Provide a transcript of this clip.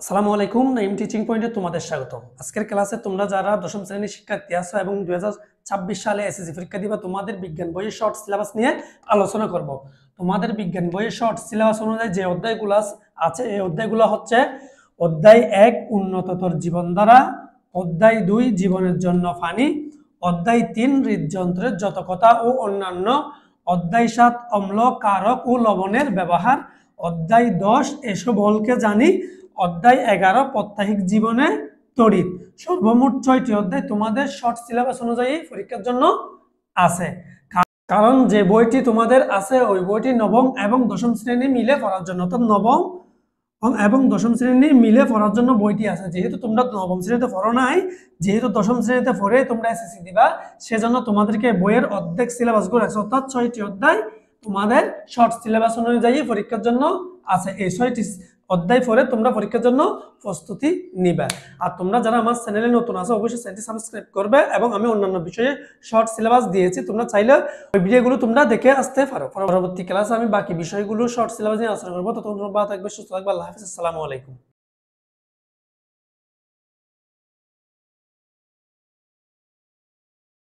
আসসালামু আলাইকুম। নাইম টিচিং পয়েন্টে তোমাদের স্বাগত। আজকের ক্লাসে তোমরা যারা দশম শ্রেণীর শিক্ষার্থী আছো এবং 2026 সালে এসএসসি পরীক্ষা দিবা, তোমাদের বিজ্ঞান বইয়ের শর্ট সিলেবাস নিয়ে আলোচনা করব। তোমাদের বিজ্ঞান বইয়ের শর্ট সিলেবাস অনুযায়ী যে অধ্যায়গুলো আছে, এই অধ্যায়গুলো হচ্ছে অধ্যায় 1 উন্নততর জীবনধারা, অধ্যায় 2 জীবনের জন্য পানি, অধ্যায় 3 হৃদযন্ত্রের যত কথা ও অন্যান্য, অধ্যায় 7 অম্ল, কারক ও লবণের ব্যবহার, অধ্যায় 10 এসব বলকে জানি, অধ্যায় 11 প্রাত্যহিক জীবনে তড়িৎ। সর্বমোট 6টি অধ্যায় তোমাদের শর্ট সিলেবাস অনুযায়ী পরীক্ষার জন্য আছে। কারণ যে বইটি তোমাদের আছে ওই বইটি নবম এবং দশম শ্রেণী মিলে পড়ার জন্য, অর্থাৎ নবম এবং দশম শ্রেণী মিলে পড়ার জন্য বইটি আছে। যেহেতু তোমরা নবম শ্রেণীতে পড়ো নাই, যেহেতু দশম শ্রেণীতে পড়ে তোমরা এসএসসি দিবা, সেজন্য তোমাদেরকে বইয়ের অর্ধেক সিলেবাস গুলো আছে, অর্থাৎ 6টি অধ্যায় তোমাদের শর্ট সিলেবাস অনুযায়ী পরীক্ষার জন্য আছে। এই 6টি অধ্যায় পড়ে তোমরা পরীক্ষার জন্য প্রস্তুতি নিবে। আর তোমরা যারা আমার চ্যানেলে নতুন আছো অবশ্যই চ্যানেলটি সাবস্ক্রাইব করবে, এবং আমি অন্যান্য বিষয়ে শর্ট সিলেবাস দিয়েছি, তোমরা চাইলে ওই ভিডিওগুলো তোমরা দেখে আসতে পারো। পরবর্তী ক্লাসে আমি বাকি বিষয়গুলো শর্ট সিলেবাস নিয়ে আলোচনা করবো। ততক্ষণ তোমরা ভালো থাকবে, সুস্থ থাকবে। আল্লাহ হাফেজ, আসসালামু আলাইকুম।